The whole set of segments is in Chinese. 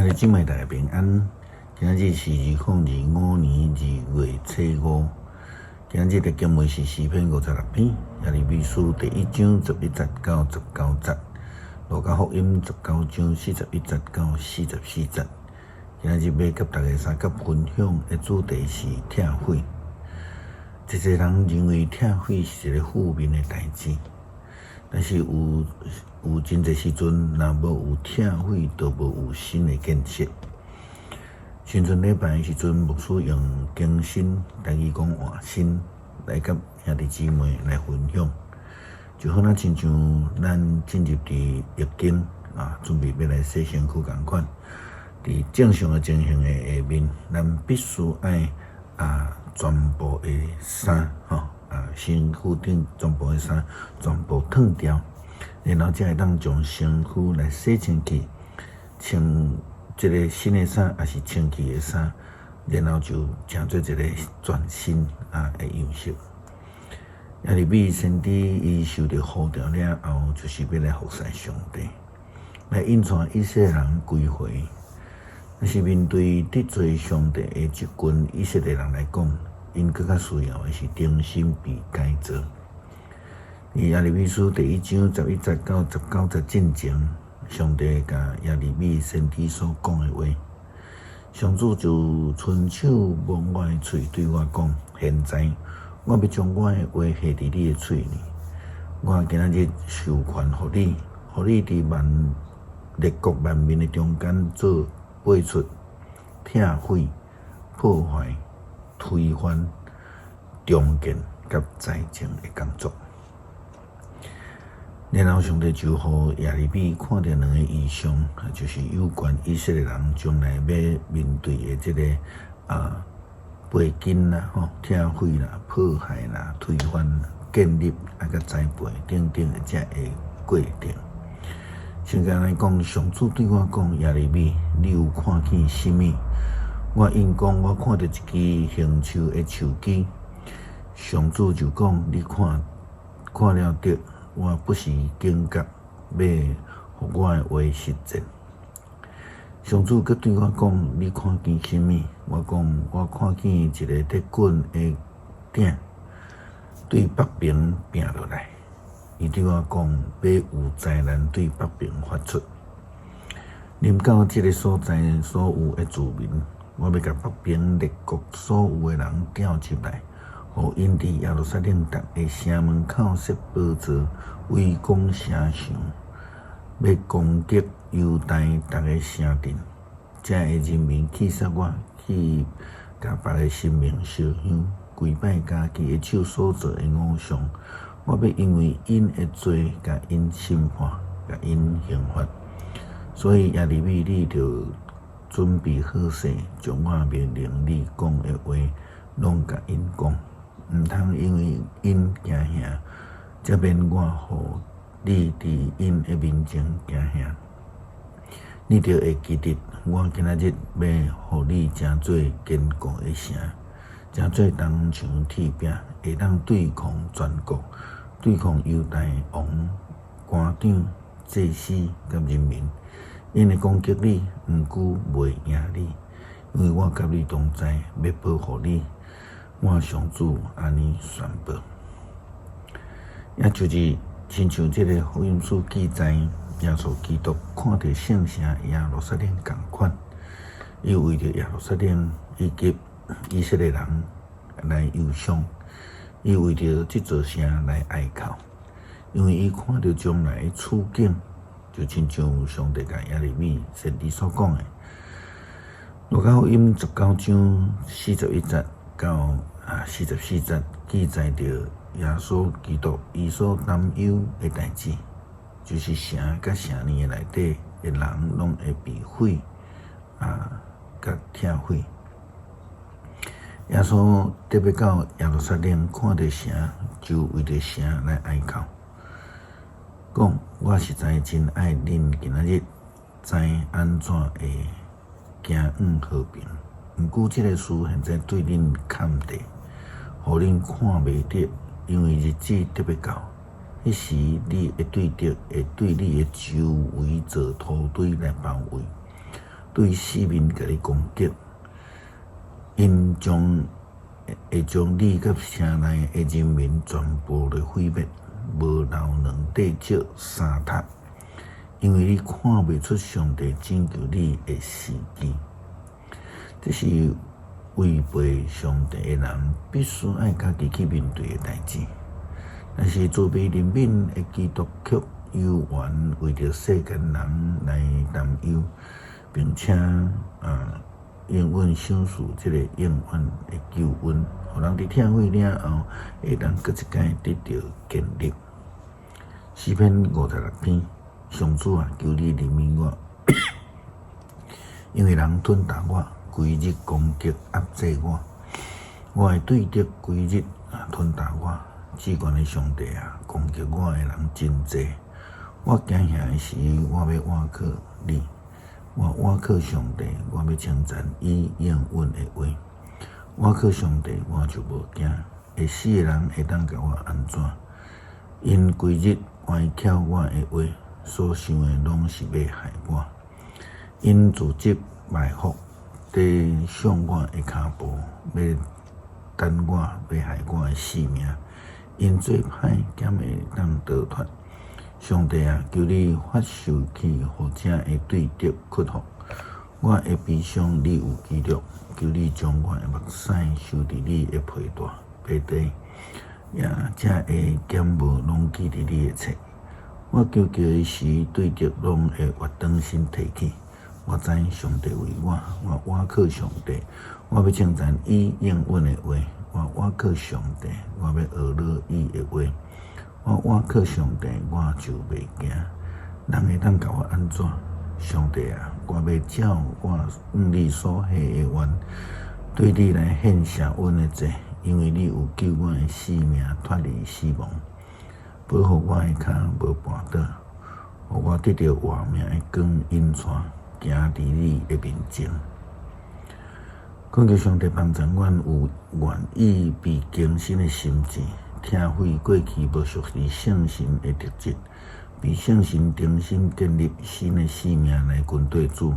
今日姊妹大家平安。今日是2025年2月初5。今日的经文是诗篇56篇，耶利米书第1章11节到19节，路加福音19章41节到44节。今日要甲大家三角分享的主题是拆毁。一些人认为拆毁是一个负面的代志，但是有真侪时阵，若无有拆毁，就无有新的建设。新春礼拜的时阵，牧师用经新台语讲换新来甲兄弟姊妹来分享，就好像亲像咱进入伫疫境准备要来洗身躯共款。伫正常的情形的下面，咱必须爱全部的衫身躯顶全部的衫全部脱掉，然后才会当将身躯来洗清气，穿一个新的衫，也是清气的衫，然后就成做一个全新的样式。耶利米先知伊受到呼召了后，就是要来服侍上帝，来引带以色列人归回。但是面对得罪上帝的这群以色列人来讲，因更加需要的是重新被改造。伫耶利米书第1章11节到19节进前，上帝甲耶利米先知所讲的话，上主就伸手摸我的喙，对我讲：现在我要将我的话下伫你的喙里，我今日授权互你，互你伫列国万民的中间做背出、拆毁、破坏、推翻、重建甲再建的工作。然后上帝就互耶利米看到两个异象，就是有关以色列人将来要面对的这个背景啦、拆毁啦、破坏啦、推翻、建立甲栽培等等的这个过程。现在来讲，上主对我讲：耶利米，你有看见什么？我应讲，我看到一支形树的树枝。上主就讲：你看了得，我不是警觉，要互我的话实践。上主佮对我讲：你看见什么？我讲：我看见一个铁棍的鼎对北边拼落来。伊对我讲，要有灾难对北边发出，临到这个所在所有的居民，我要甲北边列国所有的人调入来，互因伫耶路撒冷逐个城门口设宝座，围攻城墙，要攻击犹大逐个城镇。才会人民气煞我，去甲别个神明烧香，跪拜家己的手所做的偶像。我要因为因的罪，甲因审判，甲因刑罚。所以耶利米，你着准备好势，将我命令你讲的话，拢甲因讲，毋通因为因惊吓，才免我互你伫因的面前惊吓。你着会记得，我今仔日要互你成做坚固的城，成做铜墙铁壁，会当对抗全国。对抗犹大王、官长、祭司甲人民，因会攻击你，毋久袂赢你，因为我甲你同在，要保护你。我上主安尼宣布，也就是亲像这个福音书记载，耶稣基督看到圣城耶路撒冷共款，伊为着耶路撒冷以及以色列人来忧伤。伊为着这座城来哀哭，因为伊看到将来的处境，就亲像上帝甲耶利米先知所讲的。路加福音19章41节到44节记载着耶稣基督伊所担忧的代志，就是城甲城内内底的人拢会被毁甲拆毁。耶稣特别到耶路撒冷看到城，就为着城来哀哭，讲：我实在真爱恁今仔日知安怎会行往和平。毋过这个事现在对恁看地，互恁看袂得，因为日子特别到，迄时你会对你的周围做土堆来包围，对市民甲你攻击，因会将你甲城内的人民全部的毁灭，无留两块石三塔，因为你看袂出上帝拯救你的时机。这是违背上帝的人必须爱家己去面对的代志。但是做被人民的基督却有缘为着世间人来担忧，并且永远享受这个永远的救恩，互人伫听会了后，会当搁一届得到建立。诗篇56篇，上主啊，求你怜悯我，因为人吞踏我，规日攻击压制我，我会对敌规日吞踏我。至高的上帝啊，攻击我的人真多。我惊吓的时，我要倚靠你，我倚靠上帝，我要称赞伊应允的话。倚靠上帝，我就无惊。会死的人会当甲我安怎？因规日歪巧我的话，所想的拢是要害我。因自责埋伏，地上我的骹步，要等我，要害我的性命。因做歹，减会当逃脱。上帝啊，求你发授去，或者会对敌屈服。我的悲伤你有记录，求你将我的目屎收伫你的被底，也才会减无拢记伫你的册。我求的时，对敌拢会活转身提起。我知上帝为我倚靠上帝，我要称赞伊应允的话。我倚靠上帝，我要学了伊的话。我倚靠上帝，我就袂惊。人会当甲我安怎？上帝啊，我要照我你所下的愿，对你来献谢恩的祭，因为你有救我的性命脱离死亡，保护我的脚无绊倒，互我得到活命的光引带，行伫你的面前。恳求上帝帮助阮有愿意被更新的心智，听会过去无属于圣神的特质，被圣神重新建立新的生命来军队主。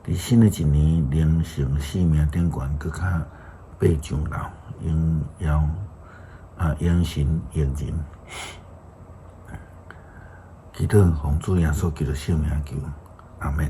伫新的一年，灵性生命顶悬搁较爬上楼，养神育人。祈祷奉主耶稣基督圣名求，阿们。